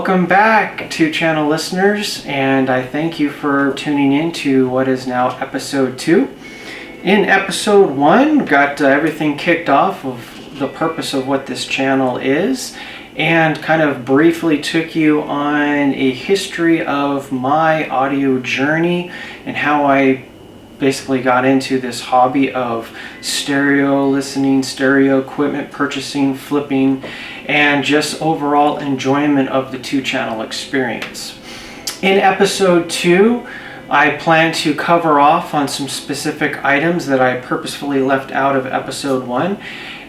Welcome back to channel listeners, and I thank you for tuning in to what is now episode 2. In episode 1, got everything kicked off of the purpose of what this channel is, and kind of briefly took you on a history of my audio journey and how I basically got into this hobby of stereo listening, stereo equipment purchasing, flipping, and just overall enjoyment of the 2-channel experience. In episode 2, I plan to cover off on some specific items that I purposefully left out of episode 1,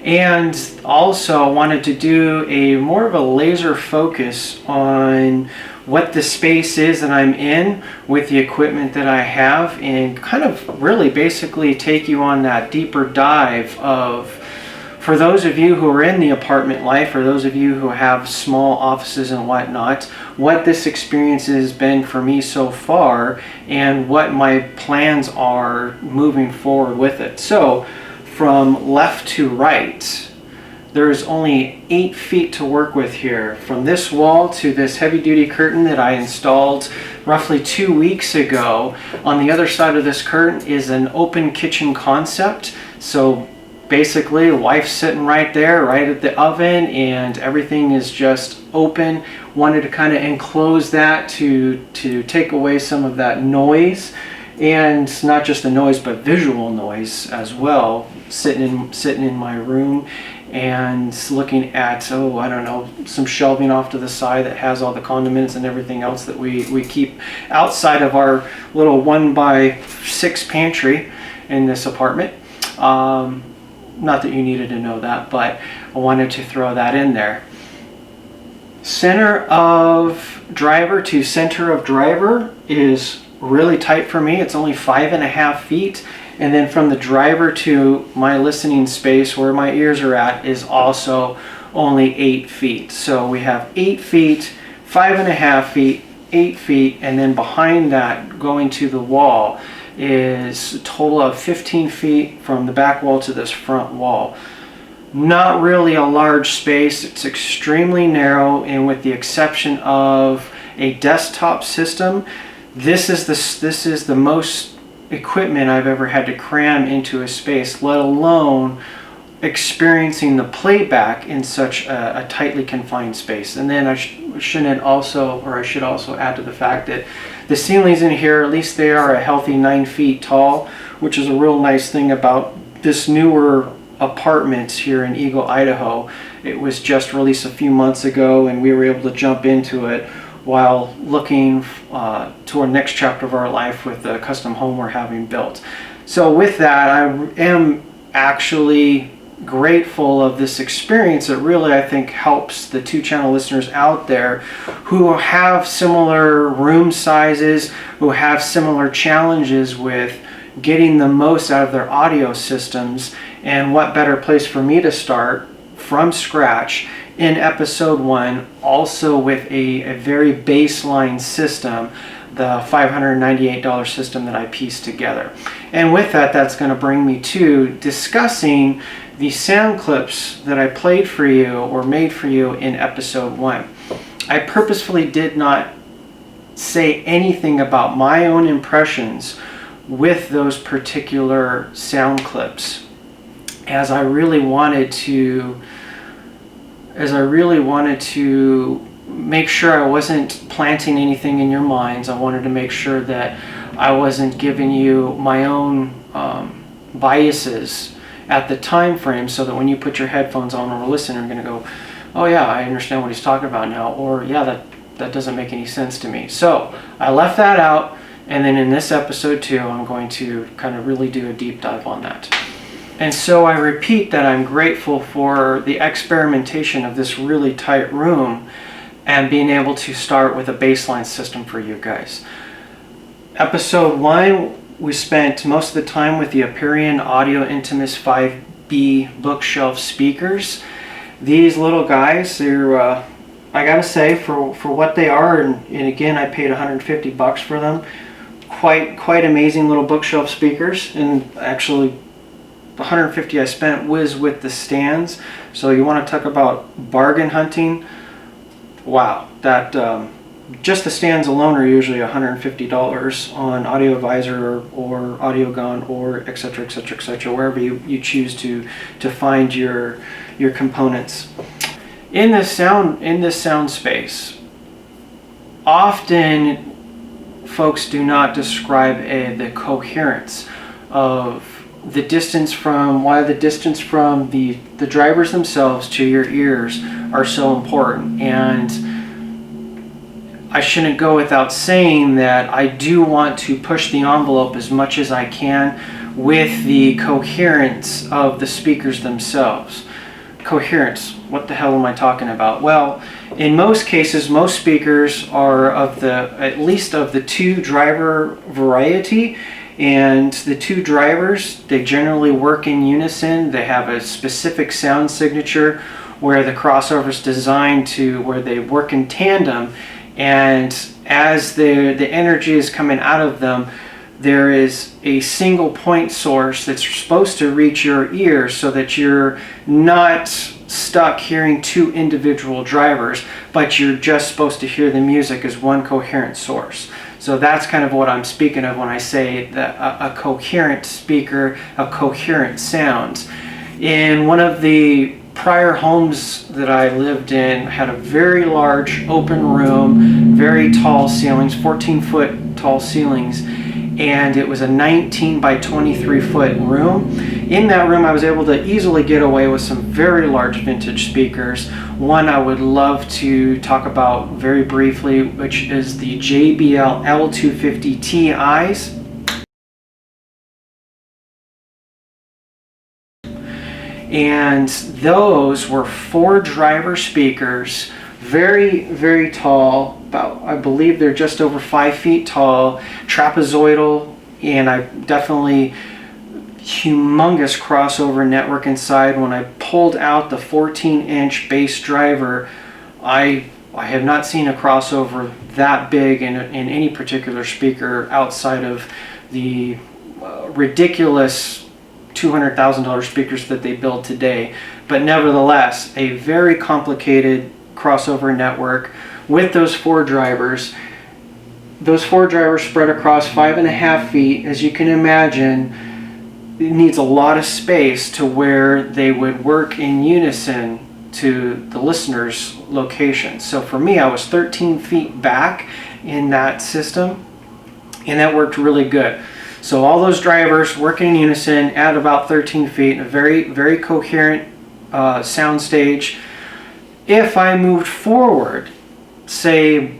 and also wanted to do a more of a laser focus on what the space is that I'm in with the equipment that I have, and kind of really basically take you on that deeper dive of, for those of you who are in the apartment life, or those of you who have small offices and whatnot, what this experience has been for me so far and what my plans are moving forward with it. So from left to right, there's only 8 feet to work with here. From this wall to this heavy-duty curtain that I installed roughly 2 weeks ago. On the other side of this curtain is an open kitchen concept. So basically, wife's sitting right there, right at the oven, and everything is just open. Wanted to kind of enclose that to take away some of that noise. And not just the noise, but visual noise as well. Sitting in my room and looking at, I don't know, some shelving off to the side that has all the condiments and everything else that we keep outside of our little 1x6 pantry in this apartment. Not that you needed to know that, but I wanted to throw that in there. Center of driver to center of driver is really tight for me. It's only 5.5 feet. And then from the driver to my listening space where my ears are at is also only 8 feet. So we have 8 feet, 5.5 feet, 8 feet, and then behind that going to the wall is a total of 15 feet from the back wall to this front wall. Not really a large space. It's extremely narrow, and with the exception of a desktop system, this is the most equipment I've ever had to cram into a space, let alone experiencing the playback in such a tightly confined space. And then I should also add to the fact that the ceilings in here, at least they are a healthy 9 feet tall, which is a real nice thing about this newer apartment here in Eagle, Idaho. It was just released a few months ago, and we were able to jump into it while looking to our next chapter of our life with the custom home we're having built. So with that, I am actually grateful of this experience. It really, I think, helps the 2-channel listeners out there who have similar room sizes, who have similar challenges with getting the most out of their audio systems. And what better place for me to start from scratch in episode 1, also with a very baseline system, the $598 system that I pieced together. And with that, that's going to bring me to discussing the sound clips that I played for you or made for you in episode 1. I purposefully did not say anything about my own impressions with those particular sound clips, as I really wanted to make sure I wasn't planting anything in your minds. I wanted to make sure that I wasn't giving you my own biases at the time frame, so that when you put your headphones on or listen, you're going to go, oh yeah, I understand what he's talking about now, or yeah, that doesn't make any sense to me. So I left that out, and then in this episode 2, I'm going to kind of really do a deep dive on that. And so I repeat that I'm grateful for the experimentation of this really tight room and being able to start with a baseline system for you guys. Episode 1, we spent most of the time with the Aperion Audio Intimus 5B bookshelf speakers. These little guys, they're, I gotta say, for what they are, and again, I paid $150 for them. Quite amazing little bookshelf speakers, and actually the $150 I spent was with the stands. So you want to talk about bargain hunting. wow, that just the stands alone are usually $150 on AudioVisor or AudioGone or etc., etc., etc., wherever you choose to find your components. In this sound space, often folks do not describe the coherence of the distance from the drivers themselves to your ears are so important. And I shouldn't go without saying that I do want to push the envelope as much as I can with the coherence of the speakers themselves. Coherence, what the hell am I talking about? Well, in most cases, most speakers are at least of the 2 driver variety, and the 2 drivers, they generally work in unison. They have a specific sound signature where the crossover is designed to where they work in tandem, and as the energy is coming out of them, there is a single point source that's supposed to reach your ears so that you're not stuck hearing 2 individual drivers, but you're just supposed to hear the music as one coherent source. So that's kind of what I'm speaking of when I say that a coherent speaker, a coherent sound. In one of the prior homes that I lived in, had a very large open room, very tall ceilings, 14-foot tall ceilings, and it was a 19 by 23 foot room. In that room I was able to easily get away with some very large vintage speakers. One I would love to talk about very briefly, which is the JBL L250 Ti's. And those were 4 driver speakers, very, very tall, about, I believe they're just over 5 feet tall, trapezoidal, and I definitely humongous crossover network inside. When I pulled out the 14-inch bass driver, I have not seen a crossover that big in any particular speaker outside of the ridiculous $200,000 speakers that they build today. But nevertheless, a very complicated crossover network with those 4 drivers. Those 4 drivers spread across 5.5 feet. As you can imagine, it needs a lot of space to where they would work in unison to the listener's location. So for me, I was 13 feet back in that system, and that worked really good. So all those drivers working in unison at about 13 feet in a very, very coherent sound stage. If I moved forward, say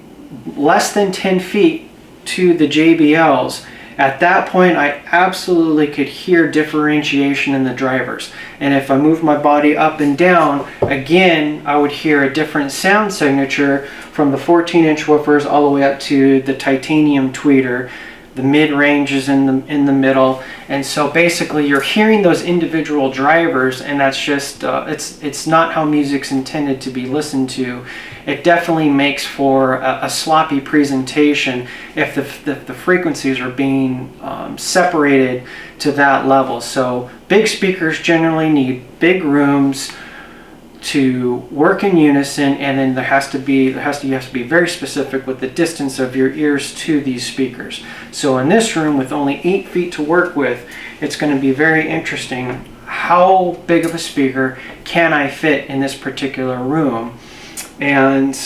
less than 10 feet to the JBLs, at that point I absolutely could hear differentiation in the drivers. And if I moved my body up and down, again, I would hear a different sound signature from the 14-inch woofers all the way up to the titanium tweeter. The mid-range is in the middle, and so basically you're hearing those individual drivers, and that's just it's not how music's intended to be listened to. It definitely makes for a sloppy presentation if the frequencies are being separated to that level. So big speakers generally need big rooms to work in unison, and then you have to be very specific with the distance of your ears to these speakers. So in this room with only 8 feet to work with, it's going to be very interesting how big of a speaker can I fit in this particular room. And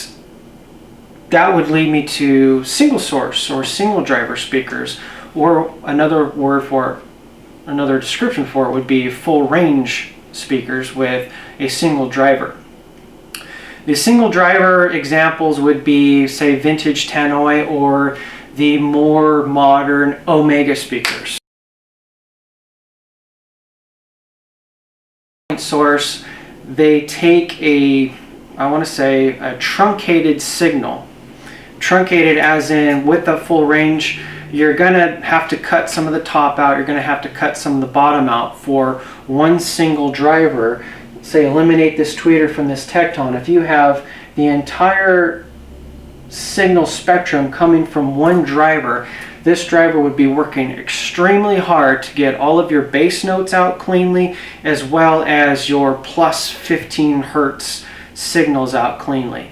that would lead me to single source or single driver speakers, or another description for it would be full range speakers with a single driver. The single driver examples would be, say, vintage Tannoy or the more modern Omega speakers. Source, they take a truncated signal. Truncated as in with the full range, you're going to have to cut some of the top out, you're going to have to cut some of the bottom out for one single driver. Say eliminate this tweeter from this tecton. If you have the entire signal spectrum coming from one driver, this driver would be working extremely hard to get all of your bass notes out cleanly, as well as your plus 15 hertz signals out cleanly.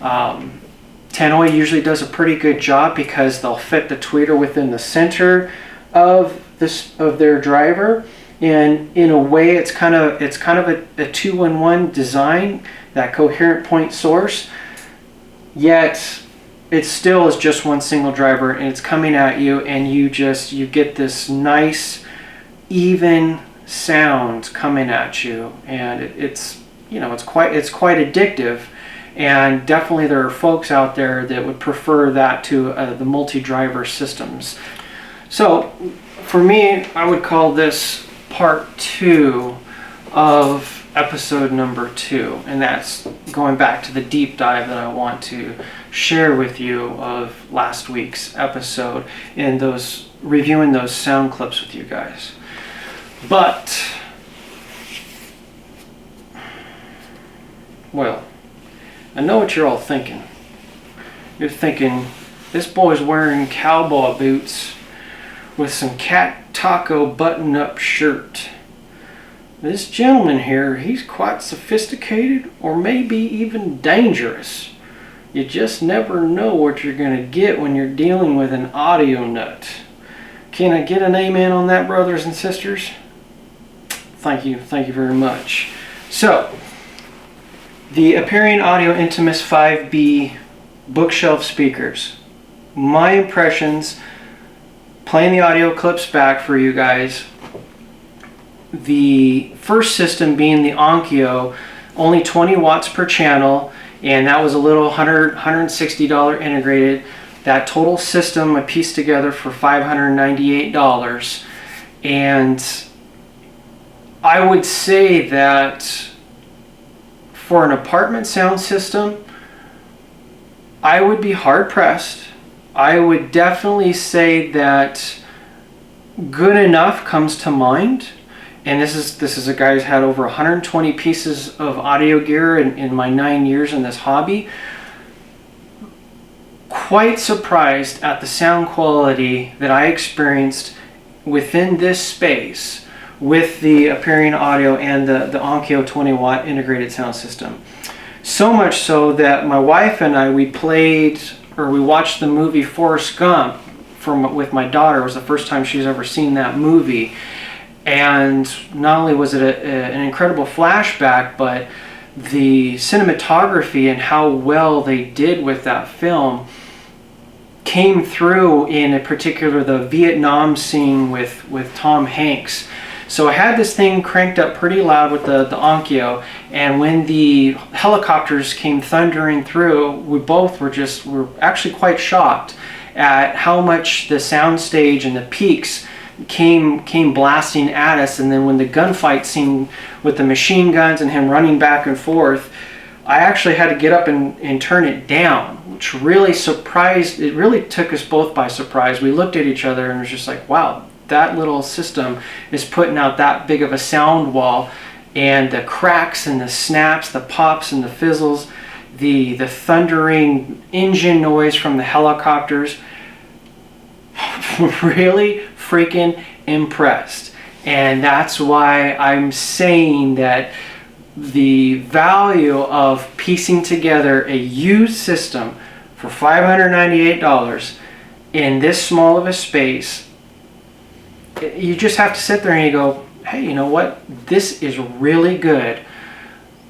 Tannoy usually does a pretty good job because they'll fit the tweeter within the center of their driver, and in a way it's kind of a two-in-one design, that coherent point source, yet it still is just one single driver, and it's coming at you, and you get this nice even sound coming at you, and it's quite addictive. And definitely there are folks out there that would prefer that to the multi-driver systems. So for me, I would call this part 2 of episode number 2, and that's going back to the deep dive that I want to share with you of last week's episode, and reviewing those sound clips with you guys. But, well, I know what you're all thinking. You're thinking, this boy's wearing cowboy boots with some cat taco button-up shirt. This gentleman here, he's quite sophisticated, or maybe even dangerous. You just never know what you're going to get when you're dealing with an audio nut. Can I get an amen on that, brothers and sisters? Thank you very much. So, the Aperion Audio Intimus 5B bookshelf speakers. My impressions, playing the audio clips back for you guys. The first system being the Onkyo, only 20 watts per channel, and that was a little $160 integrated. That total system I pieced together for $598, and I would say that for an apartment sound system, I would be hard pressed. I would definitely say that good enough comes to mind. And this is a guy who's had over 120 pieces of audio gear in my 9 years in this hobby. Quite surprised at the sound quality that I experienced within this space with the Aperion Audio and the Onkyo 20 watt integrated sound system. So much so that my wife and I, we watched the movie Forrest Gump with my daughter. It was the first time she's ever seen that movie. And not only was it an incredible flashback, but the cinematography and how well they did with that film came through, in particular the Vietnam scene with Tom Hanks. So I had this thing cranked up pretty loud with the Onkyo, and when the helicopters came thundering through, we both were actually quite shocked at how much the soundstage and the peaks came blasting at us. And then when the gunfight scene with the machine guns and him running back and forth, I actually had to get up and turn it down, which really took us both by surprise. We looked at each other and was just like, wow, that little system is putting out that big of a sound wall, and the cracks and the snaps, the pops and the fizzles, the thundering engine noise from the helicopters. Really freaking impressed. And that's why I'm saying that the value of piecing together a used system for $598 in this small of a space, you just have to sit there and you go, hey, you know what? This is really good.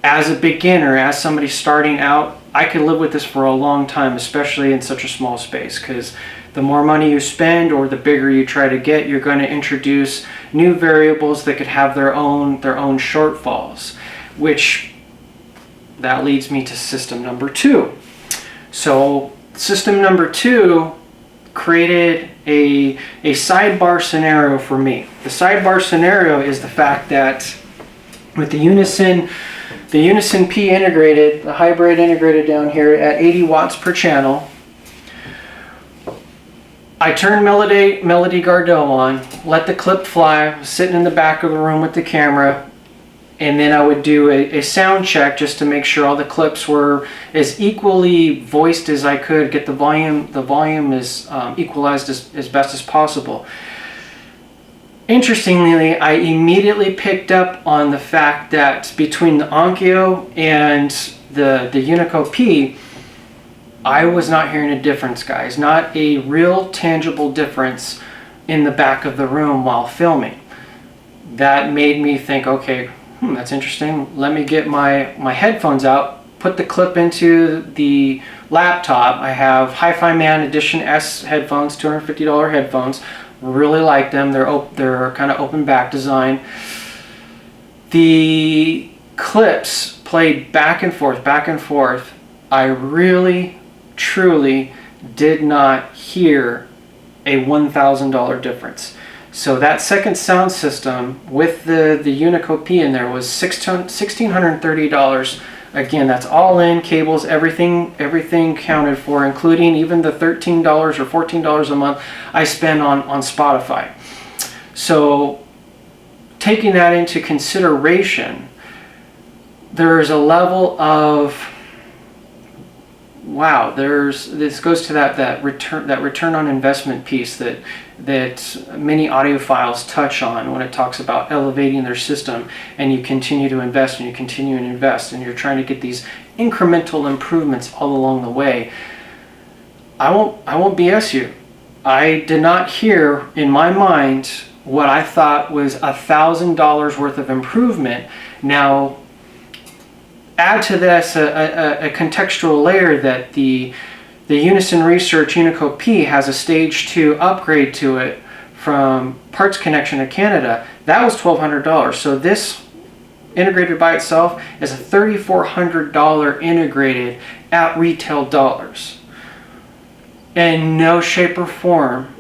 As a beginner, as somebody starting out, I could live with this for a long time, especially in such a small space, because the more money you spend or the bigger you try to get, you're going to introduce new variables that could have their own shortfalls, which that leads me to system number 2. So system number 2 created a sidebar scenario for me. The sidebar scenario is the fact that with the Unison P integrated, the hybrid integrated down here at 80 watts per channel, I turned Melody Gardot on, let the clip fly, I was sitting in the back of the room with the camera, and then I would do a sound check just to make sure all the clips were as equally voiced as I could, get the volume as equalized as best as possible. Interestingly, I immediately picked up on the fact that between the Onkyo and the Unico P, I was not hearing a difference, guys. Not a real tangible difference in the back of the room while filming. That made me think, okay, that's interesting. Let me get my headphones out, put the clip into the laptop. I have Hi-Fi Man Edition S headphones, $250 headphones. Really like them. They're kind of open back design. The clips played back and forth, back and forth. I really, truly did not hear a $1,000 difference. So that second sound system with the Unico P in there was $1,630. Again, that's all in, cables, everything counted for, including even the $13 or $14 a month I spend on Spotify. So taking that into consideration, there's a level of, wow, this goes to that return on investment piece that many audiophiles touch on when it talks about elevating their system, and you continue to invest and you continue to invest and you're trying to get these incremental improvements all along the way. I won't BS you. I did not hear in my mind what I thought was $1,000 worth of improvement. Now, add to this a contextual layer that the Unison Research Unico P has a stage 2 upgrade to it from Parts Connection of Canada. That was $1,200. So this integrated by itself is a $3,400 integrated at retail dollars. In no shape or form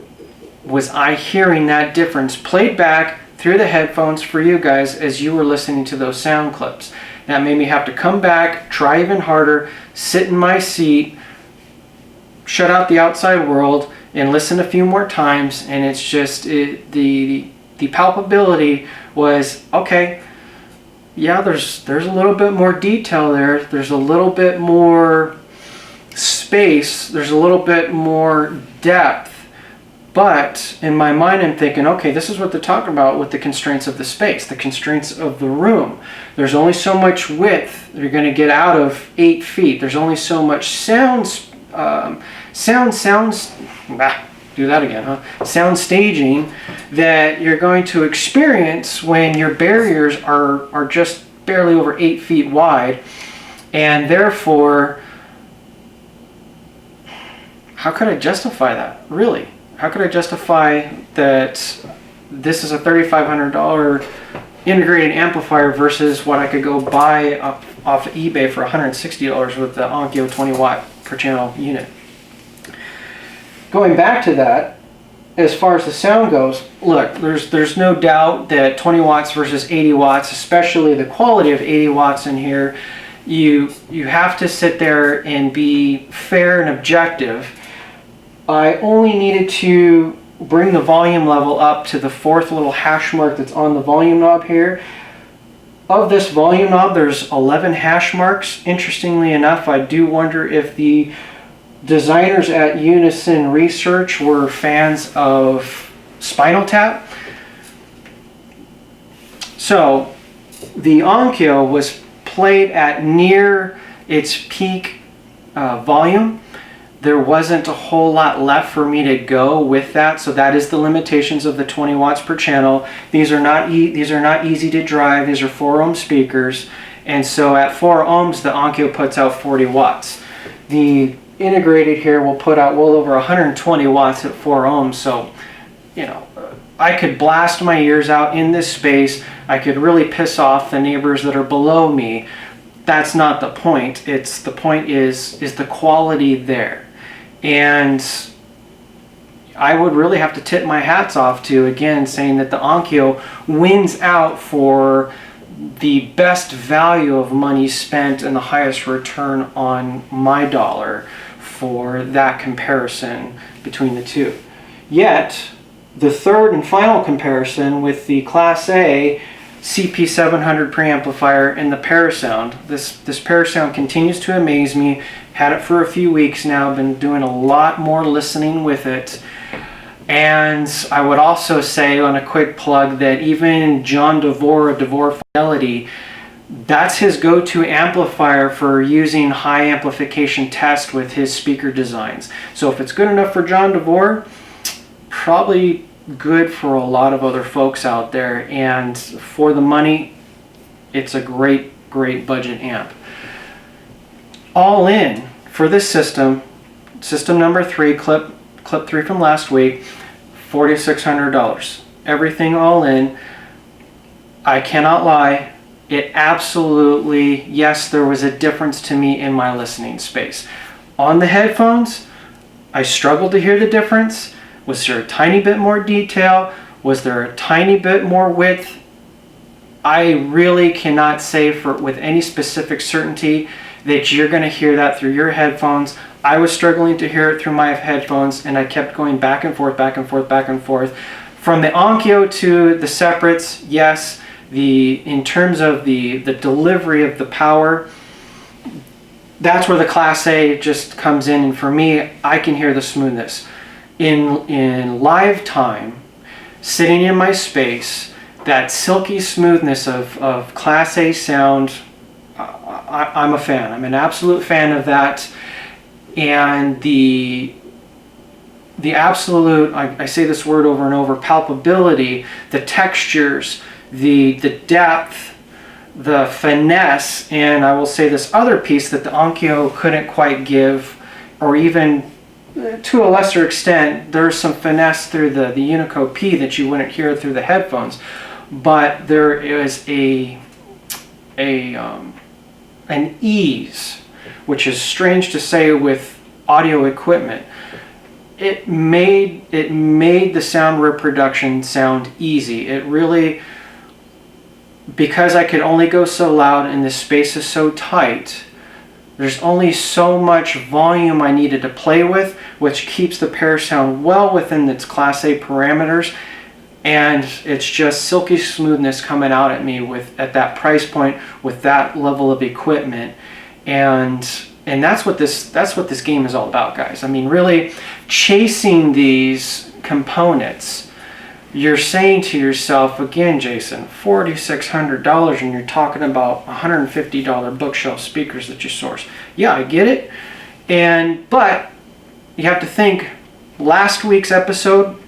was I hearing that difference played back through the headphones for you guys as you were listening to those sound clips. That made me have to come back, try even harder, sit in my seat, shut out the outside world, and listen a few more times. And it's just the palpability was, okay, yeah, there's a little bit more detail there. There's a little bit more space. There's a little bit more depth. But in my mind, I'm thinking, okay, this is what they're talking about with the constraints of the space, the constraints of the room. There's only so much width you're going to get out of 8 feet. There's only so much sound staging that you're going to experience when your barriers are just barely over 8 feet wide. And therefore, how could I justify that, really? How could I justify that this is a $3,500 integrated amplifier versus what I could go buy off of eBay for $160 with the Onkyo 20 watt per channel unit? Going back to that, as far as the sound goes, look, there's no doubt that 20 watts versus 80 watts, especially the quality of 80 watts in here, you have to sit there and be fair and objective. I only needed to bring the volume level up to the 4th little hash mark that's on the volume knob here. Of this volume knob, there's 11 hash marks. Interestingly enough, I do wonder if the designers at Unison Research were fans of Spinal Tap. So the Onkyo was played at near its peak volume. There wasn't a whole lot left for me to go with that, so that is the limitations of the 20 watts per channel. These are not easy to drive. These are 4 ohm speakers, and so at 4 ohms the Onkyo puts out 40 watts. The integrated here will put out well over 120 watts at 4 ohms, so you know, I could blast my ears out in this space. I could really piss off the neighbors that are below me. That's not the point. The point is the quality there. And I would really have to tip my hats off to, again, saying that the Onkyo wins out for the best value of money spent and the highest return on my dollar for that comparison between the two. Yet, the third and final comparison with the Class A CP700 preamplifier and the Parasound. This Parasound continues to amaze me. Had it for a few weeks now. Been doing a lot more listening with it. And I would also say on a quick plug that even John DeVore of DeVore Melody That's his go-to amplifier for using high amplification test with his speaker designs. So if it's good enough for John DeVore, probably good for a lot of other folks out there. And for the money, it's a great budget amp. All in for this system number 3, clip 3 from last week, $4,600. Everything all in. I cannot lie. It absolutely, yes, there was a difference to me in my listening space. On the headphones, I struggled to hear the difference. Was there a tiny bit more detail? Was there a tiny bit more width? I really cannot say with any specific certainty that you're going to hear that through your headphones. I was struggling to hear it through my headphones, and I kept going back and forth, back and forth, back and forth. From the Onkyo to the separates, yes, in terms of the delivery of the power, that's where the Class A just comes in, and for me, I can hear the smoothness. In live time, sitting in my space, that silky smoothness of Class A sound, I'm a fan. I'm an absolute fan of that. And the absolute, I say this word over and over, palpability, the textures, the depth, the finesse, and I will say this other piece that the Onkyo couldn't quite give, or even to a lesser extent, there's some finesse through the Unico P that you wouldn't hear through the headphones, but there is an ease, which is strange to say with audio equipment. It made the sound reproduction sound easy. It really, because I could only go so loud and the space is so tight, there's only so much volume I needed to play with, which keeps the pair sound well within its Class A parameters, and it's just silky smoothness coming out at me at that price point with that level of equipment. And that's what this game is all about, guys. I mean, really chasing these components. You're saying to yourself, again, Jason, $4,600, and you're talking about $150 bookshelf speakers that you source. Yeah, I get it. But you have to think, last week's episode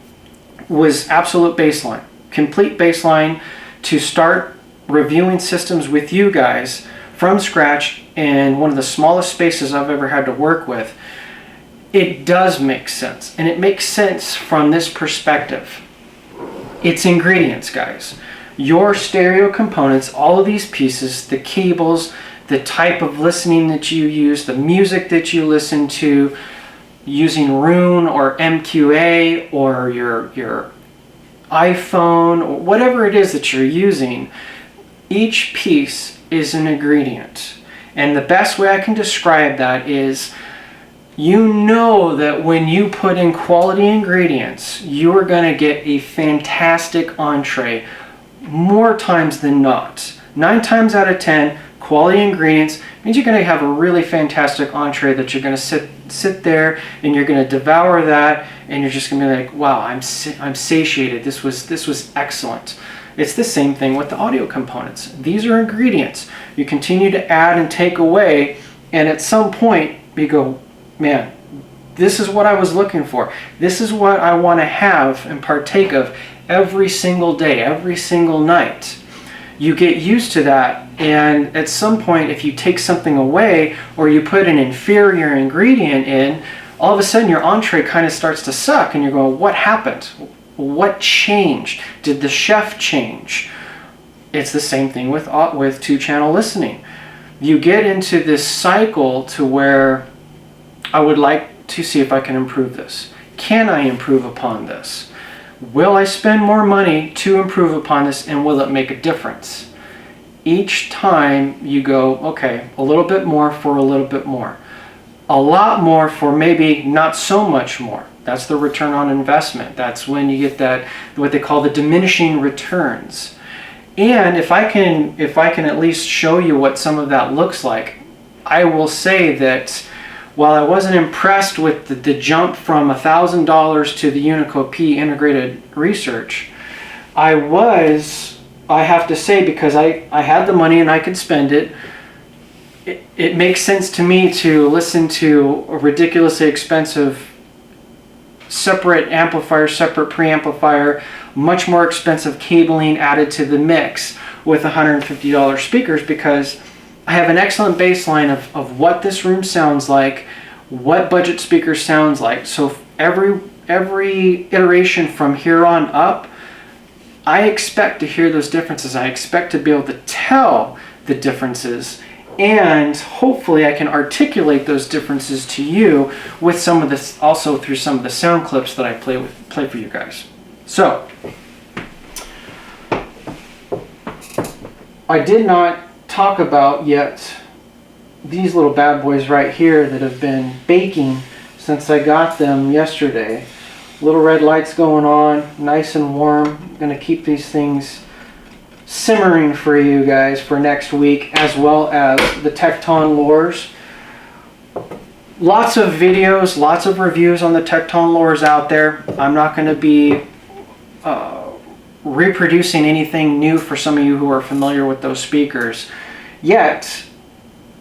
was absolute baseline, complete baseline to start reviewing systems with you guys from scratch in one of the smallest spaces I've ever had to work with. It does make sense, and it makes sense from this perspective. It's ingredients, guys. Your stereo components, all of these pieces, the cables, the type of listening that you use, the music that you listen to, using Roon or MQA or your iPhone, or whatever it is that you're using, each piece is an ingredient. And the best way I can describe that is, you know that when you put in quality ingredients, you are going to get a fantastic entree more times than not. 9 times out of 10, quality ingredients means you're going to have a really fantastic entree that you're going to sit there and you're going to devour that, and you're just going to be like, wow, I'm satiated. This was excellent. It's the same thing with the audio components. These are ingredients. You continue to add and take away, and at some point you go, man, this is what I was looking for. This is what I want to have and partake of every single day, every single night. You get used to that, and at some point, if you take something away or you put an inferior ingredient in, all of a sudden your entree kind of starts to suck, and you're going, what happened? What changed? Did the chef change? It's the same thing with 2-channel listening. You get into this cycle to where I would like to see if I can improve this. Can I improve upon this? Will I spend more money to improve upon this, and will it make a difference? Each time you go, okay, a little bit more for a little bit more. A lot more for maybe not so much more. That's the return on investment. That's when you get that, what they call the diminishing returns. And if I can at least show you what some of that looks like, I will say that while I wasn't impressed with the jump from $1,000 to the Unico P integrated research, I was I have to say, because I had the money and I could spend it, it makes sense to me to listen to a ridiculously expensive separate amplifier, separate preamplifier, much more expensive cabling added to the mix with $150 speakers, because I have an excellent baseline of what this room sounds like, what budget speaker sounds like. So every iteration from here on up, I expect to hear those differences. I expect to be able to tell the differences, and hopefully I can articulate those differences to you with some of this, also through some of the sound clips that I play for you guys. So I did not talk about yet these little bad boys right here that have been baking since I got them yesterday. Little red lights going on, nice and warm. I'm gonna keep these things simmering for you guys for next week, as well as the Tecton lures. Lots of videos, lots of reviews on the Tecton lures out there. I'm not going to be reproducing anything new for some of you who are familiar with those speakers. Yet,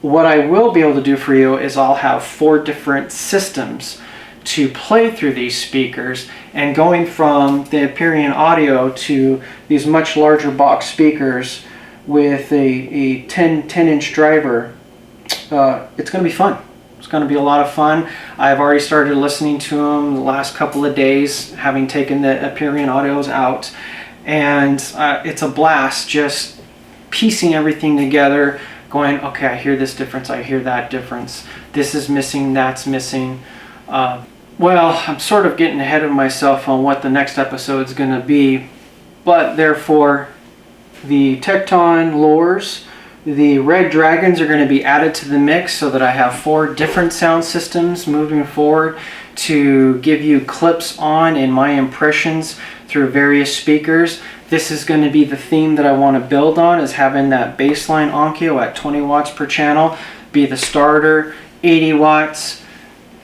what I will be able to do for you is I'll have 4 different systems to play through these speakers, and going from the Empyrean Audio to these much larger box speakers with a 10-inch driver, it's going to be fun. It's going to be a lot of fun. I've already started listening to them the last couple of days, having taken the Empyrean Audios out, and it's a blast just piecing everything together, going, okay, I hear this difference, I hear that difference, this is missing, that's missing. Well, I'm sort of getting ahead of myself on what the next episode is going to be, but therefore the Tecton lures, the Red Dragons are going to be added to the mix, so that I have 4 different sound systems moving forward to give you clips on and my impressions through various speakers. This is going to be the theme that I want to build on, is having that baseline Onkyo at 20 watts per channel be the starter, 80 watts,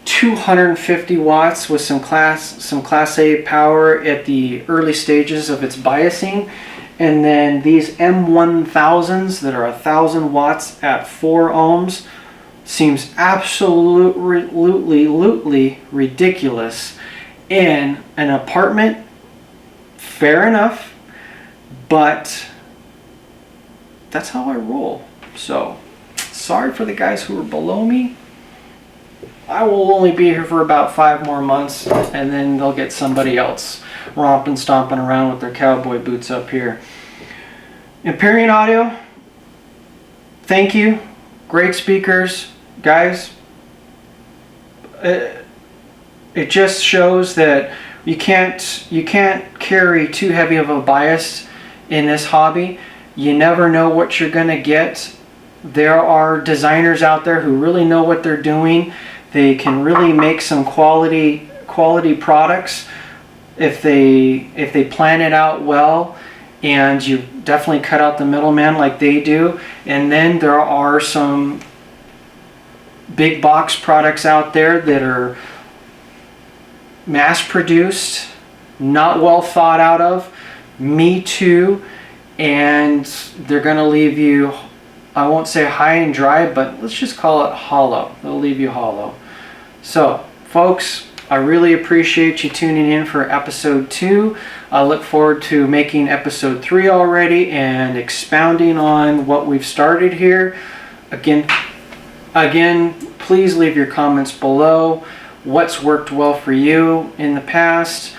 250 watts with some class A power at the early stages of its biasing, and then these M1000s that are 1000 watts at 4 ohms. Seems absolutely ridiculous in an apartment. Fair enough, but that's how I roll. So sorry for the guys who are below me. I will only be here for about 5 more months, and then they'll get somebody else romping, stomping around with their cowboy boots up here. Empyrean Audio, thank you. Great speakers, guys. It just shows that you can't carry too heavy of a bias in this hobby. You never know what you're gonna get. There are designers out there who really know what they're doing. They can really make some quality products if they plan it out well, and you definitely cut out the middleman like they do. And then there are some big box products out there that are mass produced, not well thought out of, me too, and they're gonna leave you, I won't say high and dry, but let's just call it hollow. They'll leave you hollow. So, folks, I really appreciate you tuning in for episode 2. I look forward to making episode 3 already and expounding on what we've started here. Again, please leave your comments below. What's worked well for you in the past?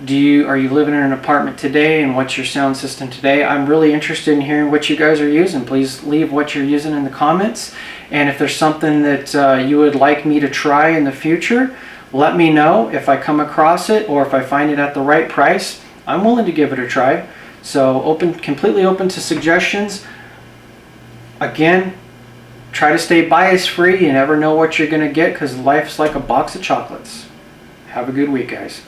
Are you living in an apartment today, and what's your sound system today? I'm really interested in hearing what you guys are using. Please leave what you're using in the comments, and if there's something that you would like me to try in the future, let me know. If I come across it, or if I find it at the right price, I'm willing to give it a try. So completely open to suggestions. Again, try to stay bias free. You never know what you're going to get, because life's like a box of chocolates. Have a good week, guys.